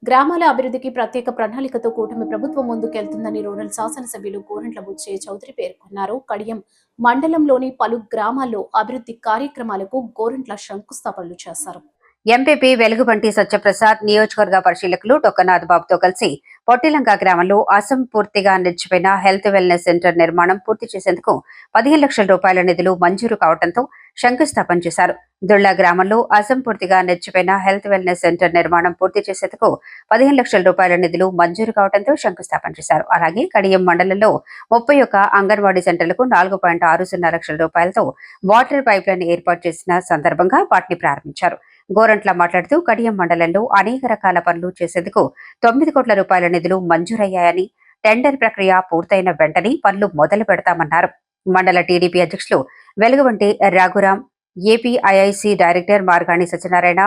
గ్రామాల అభివృద్ధికి ప్రత్యేక ప్రణాళికతో కూటమి ప్రభుత్వం ముందుకెళ్తుందని రూరల్ శాసనసభ్యులు గోరంట్ల బుచ్చయ్య చౌదరి పేర్కొన్నారు. కడియం మండలంలోని పలు గ్రామాల్లో అభివృద్ధి కార్యక్రమాలకు గోరంట్ల శంకుస్థాపనలు చేశారు. ఎంపీపీ వెలుగుబంటి సత్యప్రసాద్ నియోజకవర్గ పరిశీలకులు డొక్కనాథ్ బాబుతో కలిసి పొట్టిలంక గ్రామంలో అసంపూర్తిగా నిలిచిపోయిన హెల్త్ వెల్నెస్ సెంటర్ నిర్మాణం పూర్తి చేసేందుకు 15 లక్షల రూపాయల నిధులు మంజూరు కావడంతో శంకుస్థాపన చేశారు. దుళ్ల గ్రామంలో అసంపూర్తిగా నిలిచిపోయిన హెల్త్ వెల్నెస్ సెంటర్ నిర్మాణం పూర్తి చేసేందుకు 15 లక్షల రూపాయల నిధులు మంజూరు కావడంతో శంకుస్థాపన చేశారు. అలాగే కడియం మండలంలో 31 అంగన్వాడీ సెంటర్లకు 4.60 లక్షల రూపాయలతో వాటర్ పైప్ లైన్ ఏర్పాటు చేసిన సందర్భంగా వాటిని ప్రారంభించారు. గోరంట్ల మాట్లాడుతూ కడియం మండలంలో అనేక రకాల పనులు చేసేందుకు 9 కోట్ల రూపాయల నిధులు మంజూరయ్యాయని, టెండర్ ప్రక్రియ పూర్తయిన వెంటనే పనులు మొదలు పెడతామన్నారు. మండల టీడీపీ అధ్యక్షులు Velugubanti Raghuram, APIIC director Margani Satyanarayana,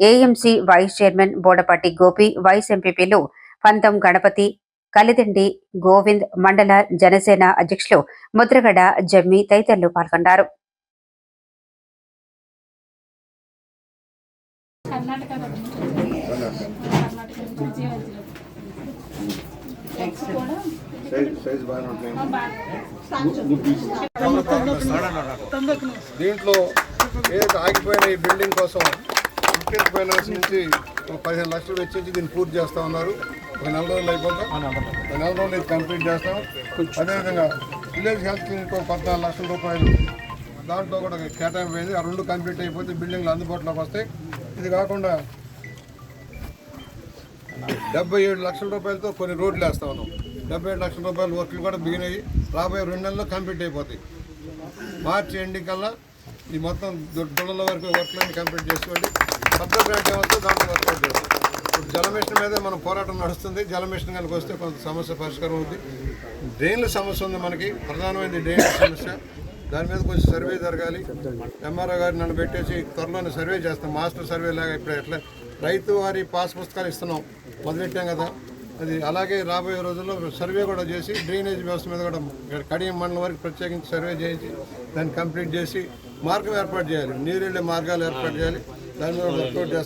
AMC vice chairman Bodapati Gopi, vice ఎంపీపీలు పంతం గణపతి, కలిదిండి గోవింద్, మండల జనసేన అధ్యక్షులు ముద్రగడ జమ్మి తదితరులు పాల్గొన్నారు. దీంట్లో ఏదైతే ఆగిపోయిన ఈ బిల్డింగ్ కోసం 15 ఫైనాన్స్ నుంచి 15 లక్షలు వెచ్చించి దీన్ని పూర్తి చేస్తా ఉన్నారు. ఒక నెల రోజులు అయిపోతాం, ఒక నెల రోజులు ఇది కంప్లీట్ చేస్తాం. అదేవిధంగా విలేజ్ హెల్త్ క్లినిక్ 14 లక్షల రూపాయలు దాంట్లో కూడా కేటాయింపోయింది. ఆ రెండు కంప్లీట్ అయిపోతే బిల్డింగ్లు అందుబాటులోకి వస్తాయి. ఇది కాకుండా 77 లక్షల రూపాయలతో కొన్ని రోడ్లు వేస్తా ఉన్నాం. 77 లక్షల రూపాయల వర్క్లు కూడా బిగినాయి. రాబోయే 2 నెలల్లో కంప్లీట్ అయిపోతాయి. మార్చి ఎండింగ్ కల్లా ఈ మొత్తం దొడ్డల వరకు వర్క్లన్నీ కంప్లీట్ చేసుకోండి. పెద్ద గ్రాంట్ ఏమవుతుందో దాంట్లో వర్కౌట్ చేస్తాం. ఇప్పుడు జల మిషన్ మీదే మన పోరాటం నడుస్తుంది. జల మిషన్ కనుక వస్తే కొంత సమస్య పరిష్కారం అవుతుంది. డ్రైన్ల సమస్య ఉంది మనకి, ప్రధానమైనది డ్రైన్ల సమస్య. దాని మీద కొంచెం సర్వే జరగాలి. ఎంఆర్ఓ గారిని నన్ను పెట్టేసి త్వరలోనే సర్వే చేస్తాం. మాస్టర్ సర్వే లాగా ఇప్పుడు ఎట్లా రైతు వారి పాస్ పుస్తకాలు ఇస్తున్నాం, మొదలెట్టాం కదా. అది అలాగే రాబోయే రోజుల్లో సర్వే కూడా చేసి డ్రైనేజ్ వ్యవస్థ మీద కూడా కడియం మండలం వరకు ప్రత్యేకించి సర్వే చేయించి దాన్ని కంప్లీట్ చేసి మార్గం ఏర్పాటు చేయాలి. నీరు వెళ్ళే మార్గాలు ఏర్పాటు చేయాలి. దాని మీద వర్కౌట్ చేస్తాం.